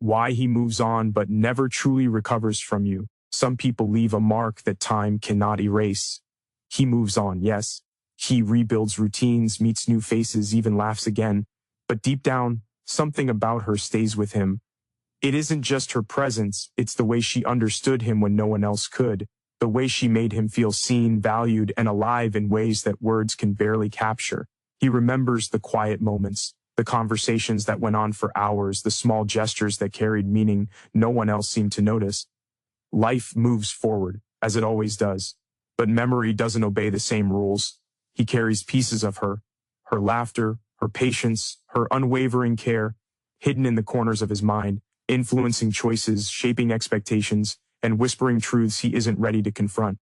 why he moves on but never truly recovers from you. Some people leave a mark that time cannot erase. He moves on, yes. He rebuilds routines, meets new faces, even laughs again. But deep down, something about her stays with him. It isn't just her presence, it's the way she understood him when no one else could. The way she made him feel seen, valued, and alive in ways that words can barely capture. He remembers the quiet moments, the conversations that went on for hours, the small gestures that carried meaning no one else seemed to notice. Life moves forward, as it always does. But memory doesn't obey the same rules. He carries pieces of her laughter, her patience, her unwavering care, hidden in the corners of his mind, influencing choices, shaping expectations, and whispering truths he isn't ready to confront.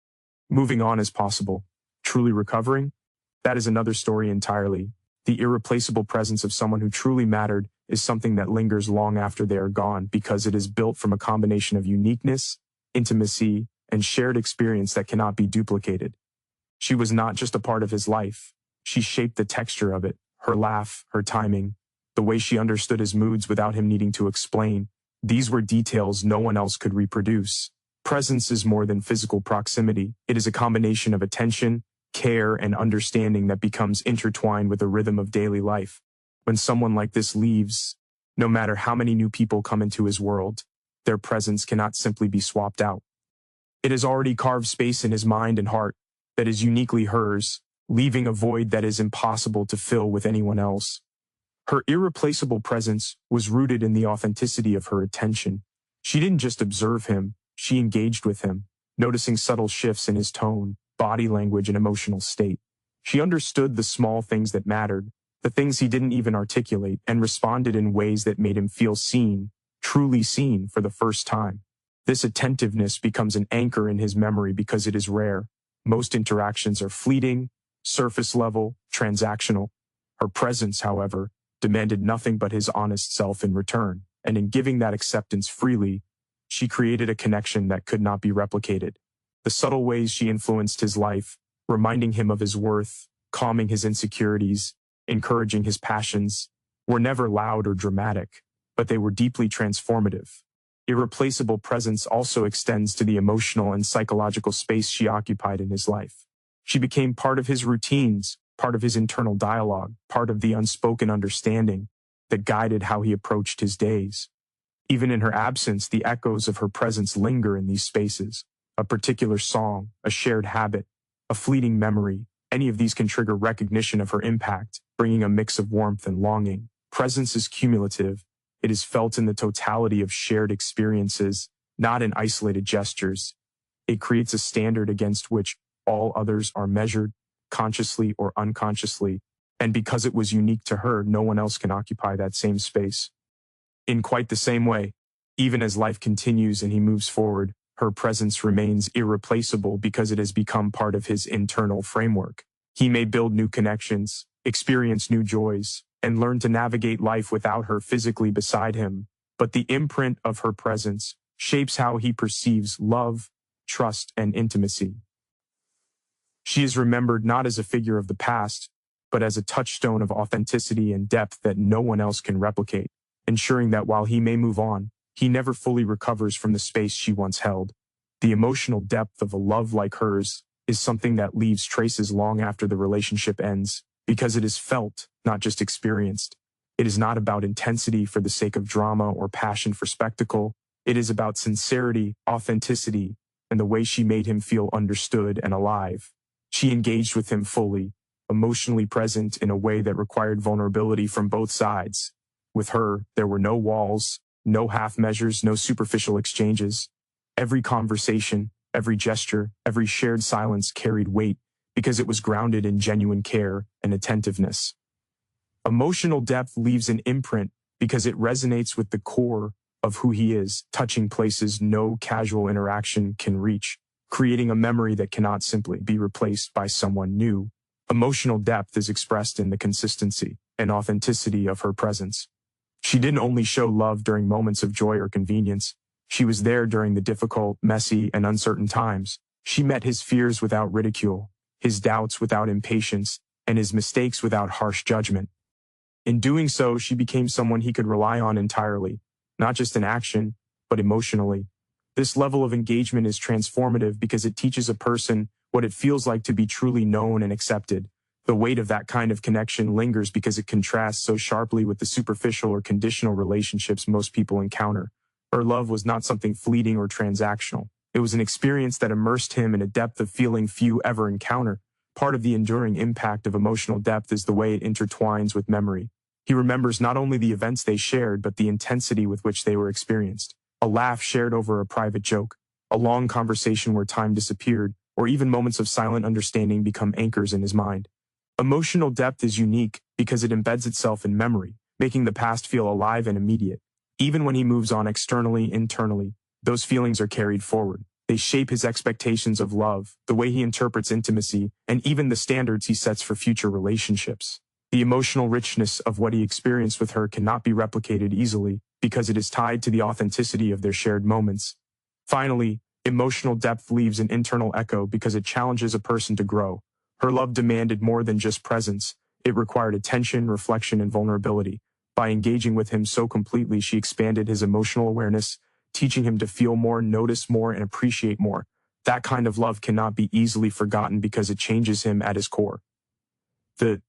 Moving on is possible. Truly recovering? That is another story entirely. The irreplaceable presence of someone who truly mattered is something that lingers long after they are gone because it is built from a combination of uniqueness, intimacy, and shared experience that cannot be duplicated. She was not just a part of his life. She shaped the texture of it, her laugh, her timing, the way she understood his moods without him needing to explain. These were details no one else could reproduce. Presence is more than physical proximity. It is a combination of attention, care, and understanding that becomes intertwined with the rhythm of daily life. When someone like this leaves, no matter how many new people come into his world, their presence cannot simply be swapped out. It has already carved space in his mind and heart that is uniquely hers, leaving a void that is impossible to fill with anyone else. Her irreplaceable presence was rooted in the authenticity of her attention. She didn't just observe him, she engaged with him, noticing subtle shifts in his tone, body language, and emotional state. She understood the small things that mattered, the things he didn't even articulate, and responded in ways that made him feel seen, truly seen for the first time. This attentiveness becomes an anchor in his memory because it is rare. Most interactions are fleeting, surface level, transactional. Her presence, however, demanded nothing but his honest self in return, and in giving that acceptance freely, she created a connection that could not be replicated. The subtle ways she influenced his life, reminding him of his worth, calming his insecurities, encouraging his passions, were never loud or dramatic, but they were deeply transformative. Irreplaceable presence also extends to the emotional and psychological space she occupied in his life. She became part of his routines, part of his internal dialogue, part of the unspoken understanding that guided how he approached his days. Even in her absence, the echoes of her presence linger in these spaces. A particular song, a shared habit, a fleeting memory, any of these can trigger recognition of her impact, bringing a mix of warmth and longing. Presence is cumulative. It is felt in the totality of shared experiences, not in isolated gestures. It creates a standard against which all others are measured, consciously or unconsciously, and because it was unique to her, no one else can occupy that same space. In quite the same way, even as life continues and he moves forward, her presence remains irreplaceable because it has become part of his internal framework. He may build new connections, experience new joys, and learn to navigate life without her physically beside him, but the imprint of her presence shapes how he perceives love, trust, and intimacy. She is remembered not as a figure of the past, but as a touchstone of authenticity and depth that no one else can replicate, ensuring that while he may move on, he never fully recovers from the space she once held. The emotional depth of a love like hers is something that leaves traces long after the relationship ends, because it is felt, not just experienced. It is not about intensity for the sake of drama or passion for spectacle. It is about sincerity, authenticity, and the way she made him feel understood and alive. She engaged with him fully, emotionally present in a way that required vulnerability from both sides. With her, there were no walls, no half measures, no superficial exchanges. Every conversation, every gesture, every shared silence carried weight because it was grounded in genuine care and attentiveness. Emotional depth leaves an imprint because it resonates with the core of who he is, touching places no casual interaction can reach, creating a memory that cannot simply be replaced by someone new. Emotional depth is expressed in the consistency and authenticity of her presence. She didn't only show love during moments of joy or convenience. She was there during the difficult, messy, and uncertain times. She met his fears without ridicule, his doubts without impatience, and his mistakes without harsh judgment. In doing so, she became someone he could rely on entirely, not just in action, but emotionally. This level of engagement is transformative because it teaches a person what it feels like to be truly known and accepted. The weight of that kind of connection lingers because it contrasts so sharply with the superficial or conditional relationships most people encounter. Her love was not something fleeting or transactional. It was an experience that immersed him in a depth of feeling few ever encounter. Part of the enduring impact of emotional depth is the way it intertwines with memory. He remembers not only the events they shared, but the intensity with which they were experienced. A laugh shared over a private joke, a long conversation where time disappeared, or even moments of silent understanding become anchors in his mind. Emotional depth is unique because it embeds itself in memory, making the past feel alive and immediate. Even when he moves on externally, internally, those feelings are carried forward. They shape his expectations of love, the way he interprets intimacy, and even the standards he sets for future relationships. The emotional richness of what he experienced with her cannot be replicated easily because it is tied to the authenticity of their shared moments. Finally, emotional depth leaves an internal echo because it challenges a person to grow. Her love demanded more than just presence. It required attention, reflection, and vulnerability. By engaging with him so completely, she expanded his emotional awareness, teaching him to feel more, notice more, and appreciate more. That kind of love cannot be easily forgotten because it changes him at his core. The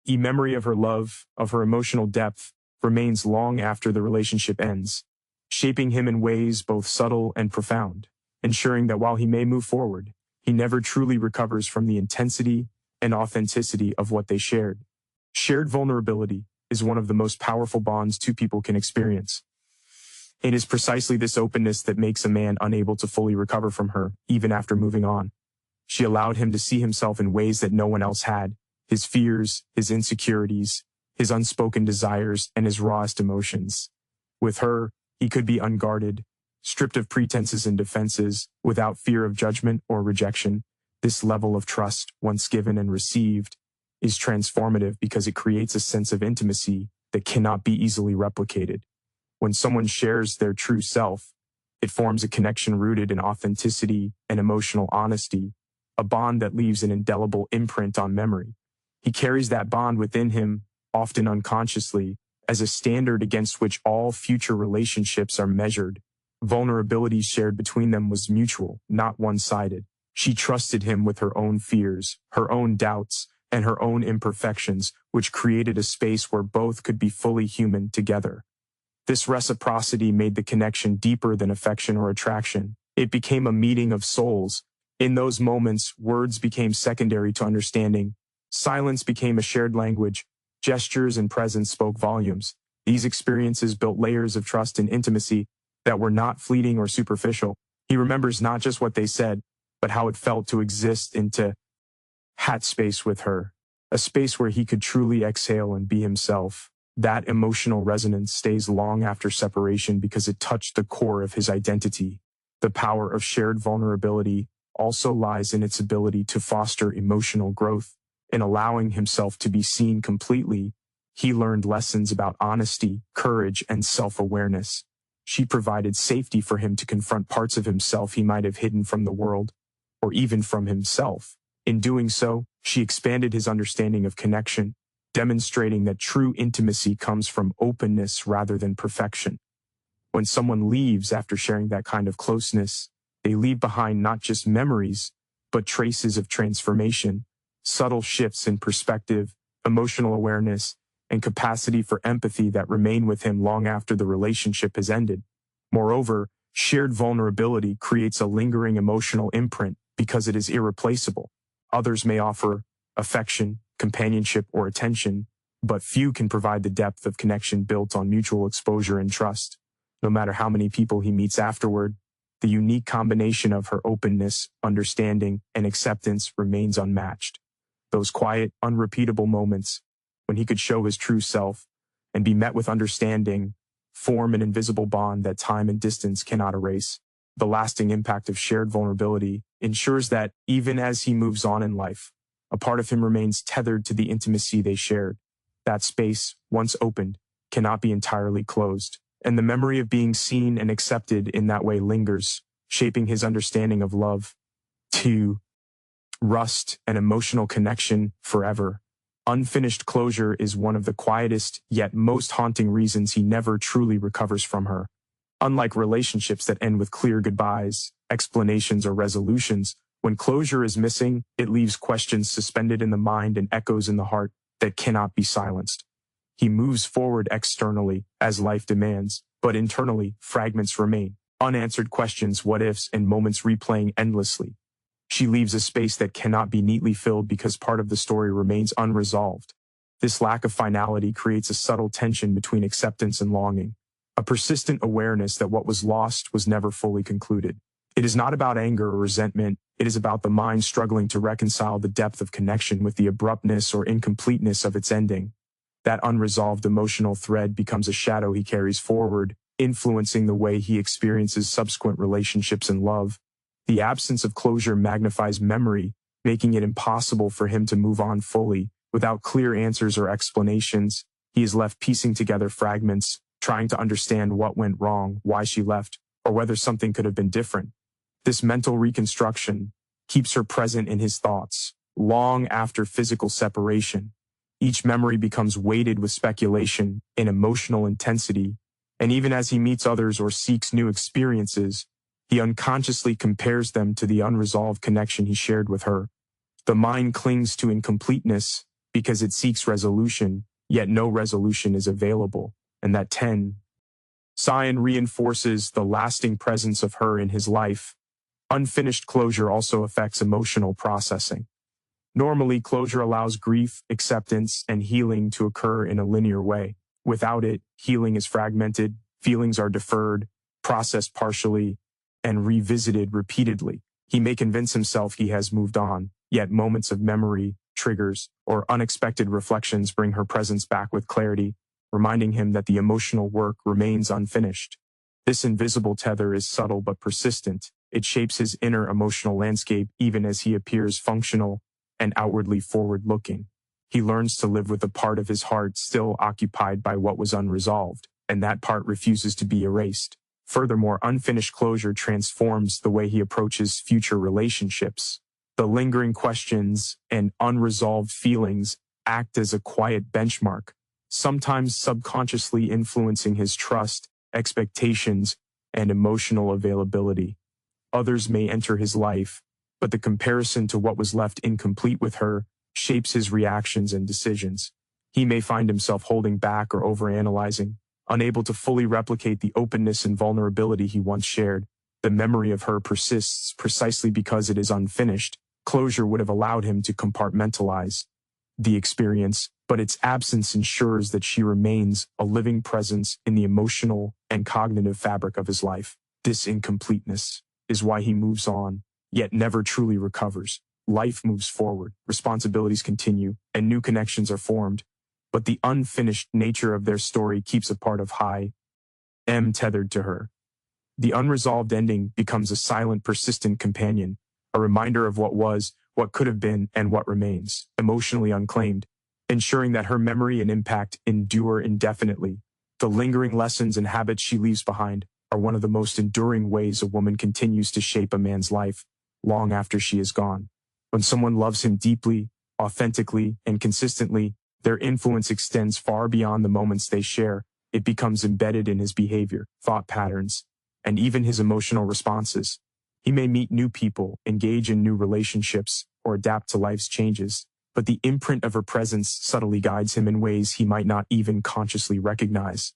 memory of her love, of her emotional depth, remains long after the relationship ends, shaping him in ways both subtle and profound, ensuring that while he may move forward, he never truly recovers from the intensity and authenticity of what they shared. Shared vulnerability is one of the most powerful bonds two people can experience. It is precisely this openness that makes a man unable to fully recover from her, even after moving on. She allowed him to see himself in ways that no one else had: his fears, his insecurities, his unspoken desires, and his rawest emotions. With her, he could be unguarded, stripped of pretenses and defenses, without fear of judgment or rejection. This level of trust, once given and received, is transformative because it creates a sense of intimacy that cannot be easily replicated. When someone shares their true self, it forms a connection rooted in authenticity and emotional honesty, a bond that leaves an indelible imprint on memory. He carries that bond within him, often unconsciously, as a standard against which all future relationships are measured. Vulnerability shared between them was mutual, not one-sided. She trusted him with her own fears, her own doubts, and her own imperfections, which created a space where both could be fully human together. This reciprocity made the connection deeper than affection or attraction. It became a meeting of souls. In those moments, words became secondary to understanding. Silence became a shared language. Gestures and presence spoke volumes. These experiences built layers of trust and intimacy that were not fleeting or superficial. He remembers not just what they said, but how it felt to exist into hat space with her, a space where he could truly exhale and be himself. That emotional resonance stays long after separation because it touched the core of his identity. The power of shared vulnerability also lies in its ability to foster emotional growth. In allowing himself to be seen completely, he learned lessons about honesty, courage, and self-awareness. She provided safety for him to confront parts of himself he might have hidden from the world, or even from himself. In doing so, she expanded his understanding of connection, demonstrating that true intimacy comes from openness rather than perfection. When someone leaves after sharing that kind of closeness, they leave behind not just memories, but traces of transformation, subtle shifts in perspective, emotional awareness, and capacity for empathy that remain with him long after the relationship has ended. Moreover, shared vulnerability creates a lingering emotional imprint because it is irreplaceable. Others may offer affection, companionship, or attention, but few can provide the depth of connection built on mutual exposure and trust. No matter how many people he meets afterward, the unique combination of her openness, understanding, and acceptance remains unmatched. Those quiet, unrepeatable moments, when he could show his true self and be met with understanding, form an invisible bond that time and distance cannot erase. The lasting impact of shared vulnerability ensures that, even as he moves on in life, a part of him remains tethered to the intimacy they shared. That space, once opened, cannot be entirely closed, and the memory of being seen and accepted in that way lingers, shaping his understanding of love, to rust and emotional connection forever. Unfinished closure is one of the quietest yet most haunting reasons he never truly recovers from her. Unlike relationships that end with clear goodbyes, explanations, or resolutions, when closure is missing, it leaves questions suspended in the mind and echoes in the heart that cannot be silenced. He moves forward externally, as life demands, but internally, fragments remain. Unanswered questions, what ifs, and moments replaying endlessly. She leaves a space that cannot be neatly filled because part of the story remains unresolved. This lack of finality creates a subtle tension between acceptance and longing, a persistent awareness that what was lost was never fully concluded. It is not about anger or resentment, it is about the mind struggling to reconcile the depth of connection with the abruptness or incompleteness of its ending. That unresolved emotional thread becomes a shadow he carries forward, influencing the way he experiences subsequent relationships and love. The absence of closure magnifies memory, making it impossible for him to move on fully. Without clear answers or explanations, he is left piecing together fragments, trying to understand what went wrong, why she left, or whether something could have been different. This mental reconstruction keeps her present in his thoughts, long after physical separation. Each memory becomes weighted with speculation and emotional intensity, and even as he meets others or seeks new experiences, he unconsciously compares them to the unresolved connection he shared with her. The mind clings to incompleteness because it seeks resolution, yet no resolution is available, and that Cyan reinforces the lasting presence of her in his life. Unfinished closure also affects emotional processing. Normally, closure allows grief, acceptance, and healing to occur in a linear way. Without it, healing is fragmented, feelings are deferred, processed partially, and revisited repeatedly. He may convince himself he has moved on, yet moments of memory, triggers, or unexpected reflections bring her presence back with clarity, reminding him that the emotional work remains unfinished. This invisible tether is subtle but persistent. It shapes his inner emotional landscape even as he appears functional and outwardly forward-looking. He learns to live with a part of his heart still occupied by what was unresolved, and that part refuses to be erased. Furthermore, unfinished closure transforms the way he approaches future relationships. The lingering questions and unresolved feelings act as a quiet benchmark, sometimes subconsciously influencing his trust, expectations, and emotional availability. Others may enter his life, but the comparison to what was left incomplete with her shapes his reactions and decisions. He may find himself holding back or overanalyzing, unable to fully replicate the openness and vulnerability he once shared. The memory of her persists precisely because it is unfinished. Closure would have allowed him to compartmentalize the experience, but its absence ensures that she remains a living presence in the emotional and cognitive fabric of his life. This incompleteness is why he moves on, yet never truly recovers. Life moves forward, responsibilities continue, and new connections are formed, but the unfinished nature of their story keeps a part of tethered to her. The unresolved ending becomes a silent, persistent companion, a reminder of what was, what could have been, and what remains, emotionally unclaimed, ensuring that her memory and impact endure indefinitely. The lingering lessons and habits she leaves behind are one of the most enduring ways a woman continues to shape a man's life long after she is gone. When someone loves him deeply, authentically, and consistently, their influence extends far beyond the moments they share. It becomes embedded in his behavior, thought patterns, and even his emotional responses. He may meet new people, engage in new relationships, or adapt to life's changes, but the imprint of her presence subtly guides him in ways he might not even consciously recognize.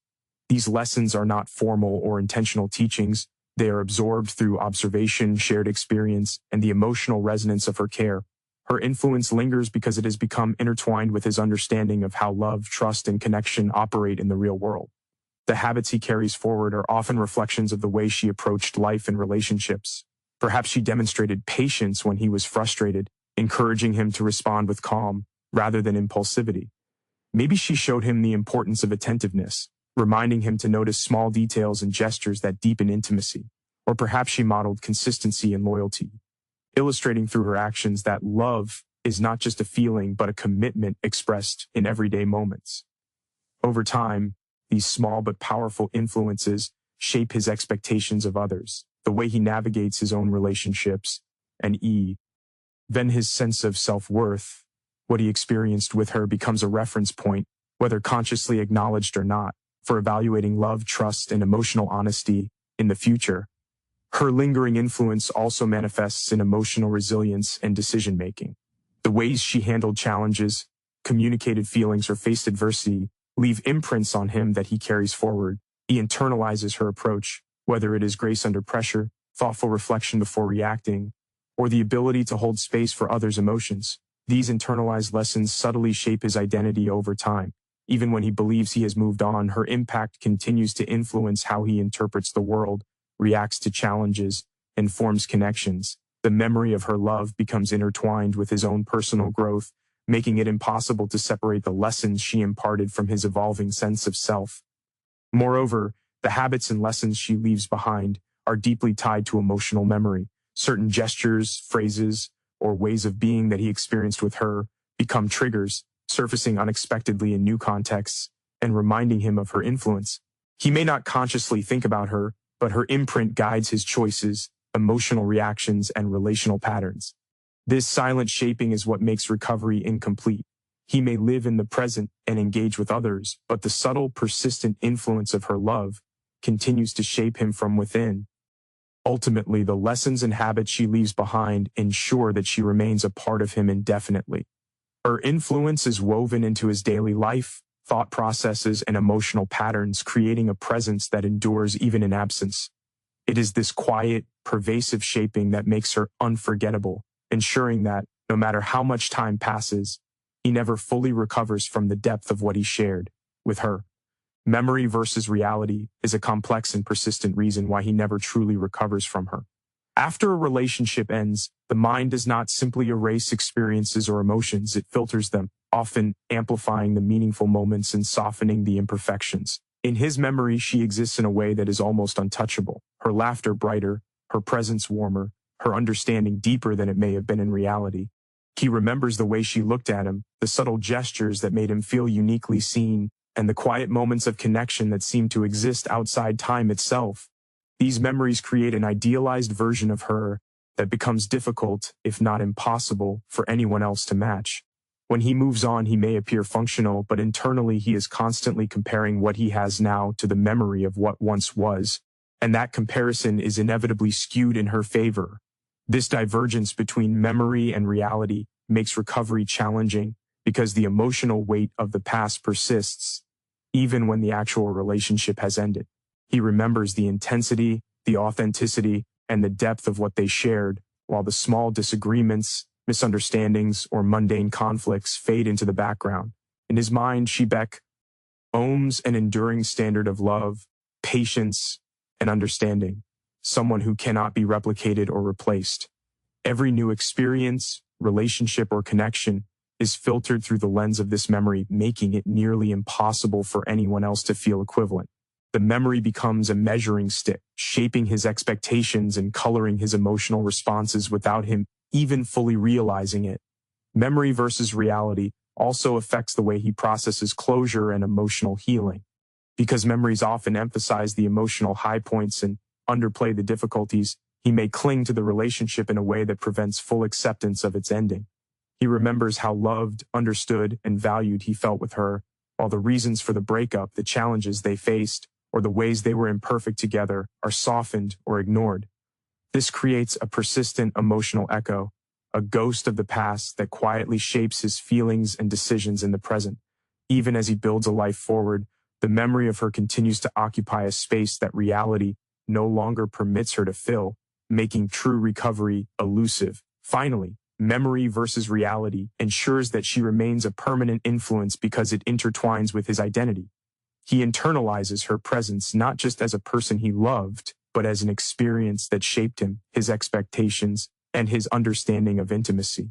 These lessons are not formal or intentional teachings. They are absorbed through observation, shared experience, and the emotional resonance of her care. Her influence lingers because it has become intertwined with his understanding of how love, trust, and connection operate in the real world. The habits he carries forward are often reflections of the way she approached life and relationships. Perhaps she demonstrated patience when he was frustrated, encouraging him to respond with calm rather than impulsivity. Maybe she showed him the importance of attentiveness, reminding him to notice small details and gestures that deepen intimacy. Or perhaps she modeled consistency and loyalty, illustrating through her actions that love is not just a feeling but a commitment expressed in everyday moments. Over time, these small but powerful influences shape his expectations of others, the way he navigates his own relationships, and then his sense of self-worth. What he experienced with her becomes a reference point, whether consciously acknowledged or not, for evaluating love, trust, and emotional honesty in the future. Her lingering influence also manifests in emotional resilience and decision-making. The ways she handled challenges, communicated feelings, or faced adversity leave imprints on him that he carries forward. He internalizes her approach, whether it is grace under pressure, thoughtful reflection before reacting, or the ability to hold space for others' emotions. These internalized lessons subtly shape his identity over time. Even when he believes he has moved on, her impact continues to influence how he interprets the world, reacts to challenges, and forms connections. The memory of her love becomes intertwined with his own personal growth, making it impossible to separate the lessons she imparted from his evolving sense of self. Moreover, the habits and lessons she leaves behind are deeply tied to emotional memory. Certain gestures, phrases, or ways of being that he experienced with her become triggers, surfacing unexpectedly in new contexts and reminding him of her influence. He may not consciously think about her, but her imprint guides his choices, emotional reactions, and relational patterns. This silent shaping is what makes recovery incomplete. He may live in the present and engage with others, but the subtle, persistent influence of her love continues to shape him from within. Ultimately, the lessons and habits she leaves behind ensure that she remains a part of him indefinitely. Her influence is woven into his daily life, thought processes, and emotional patterns, creating a presence that endures even in absence. It is this quiet, pervasive shaping that makes her unforgettable, ensuring that, no matter how much time passes, he never fully recovers from the depth of what he shared with her. Memory versus reality is a complex and persistent reason why he never truly recovers from her. After a relationship ends, the mind does not simply erase experiences or emotions, it filters them, often amplifying the meaningful moments and softening the imperfections. In his memory, she exists in a way that is almost untouchable, her laughter brighter, her presence warmer, her understanding deeper than it may have been in reality. He remembers the way she looked at him, the subtle gestures that made him feel uniquely seen, and the quiet moments of connection that seemed to exist outside time itself. These memories create an idealized version of her that becomes difficult, if not impossible, for anyone else to match. When he moves on, he may appear functional, but internally he is constantly comparing what he has now to the memory of what once was, and that comparison is inevitably skewed in her favor. This divergence between memory and reality makes recovery challenging because the emotional weight of the past persists, even when the actual relationship has ended. He remembers the intensity, the authenticity, and the depth of what they shared, while the small disagreements, misunderstandings, or mundane conflicts fade into the background. In his mind, Shebeck owns an enduring standard of love, patience, and understanding, someone who cannot be replicated or replaced. Every new experience, relationship, or connection is filtered through the lens of this memory, making it nearly impossible for anyone else to feel equivalent. The memory becomes a measuring stick, shaping his expectations and coloring his emotional responses without him even fully realizing it. Memory versus reality also affects the way he processes closure and emotional healing. Because memories often emphasize the emotional high points and underplay the difficulties, he may cling to the relationship in a way that prevents full acceptance of its ending. He remembers how loved, understood, and valued he felt with her, while the reasons for the breakup, the challenges they faced, or the ways they were imperfect together are softened or ignored. This creates a persistent emotional echo, a ghost of the past that quietly shapes his feelings and decisions in the present. Even as he builds a life forward, the memory of her continues to occupy a space that reality no longer permits her to fill, making true recovery elusive. Finally, memory versus reality ensures that she remains a permanent influence because it intertwines with his identity. He internalizes her presence not just as a person he loved, but as an experience that shaped him, his expectations, and his understanding of intimacy.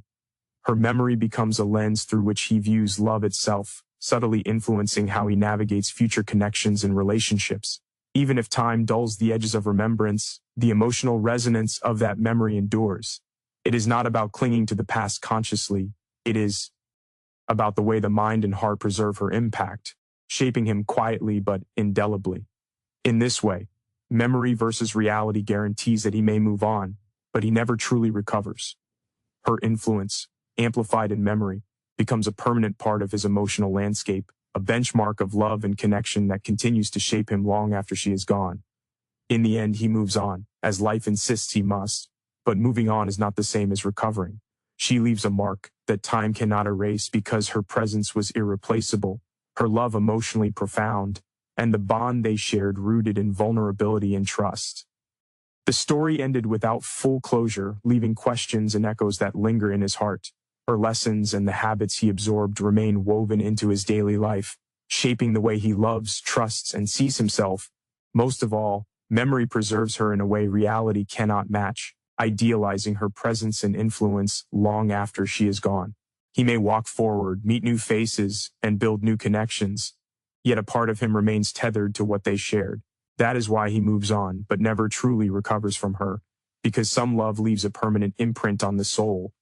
Her memory becomes a lens through which he views love itself, subtly influencing how he navigates future connections and relationships. Even if time dulls the edges of remembrance, the emotional resonance of that memory endures. It is not about clinging to the past consciously. It is about the way the mind and heart preserve her impact, shaping him quietly but indelibly. In this way, memory versus reality guarantees that he may move on, but he never truly recovers. Her influence, amplified in memory, becomes a permanent part of his emotional landscape, a benchmark of love and connection that continues to shape him long after she is gone. In the end, he moves on, as life insists he must. But moving on is not the same as recovering. She leaves a mark that time cannot erase because her presence was irreplaceable, her love emotionally profound, and the bond they shared rooted in vulnerability and trust. The story ended without full closure, leaving questions and echoes that linger in his heart. Her lessons and the habits he absorbed remain woven into his daily life, shaping the way he loves, trusts, and sees himself. Most of all, memory preserves her in a way reality cannot match, idealizing her presence and influence long after she is gone. He may walk forward, meet new faces, and build new connections, yet a part of him remains tethered to what they shared. That is why he moves on, but never truly recovers from her, because some love leaves a permanent imprint on the soul,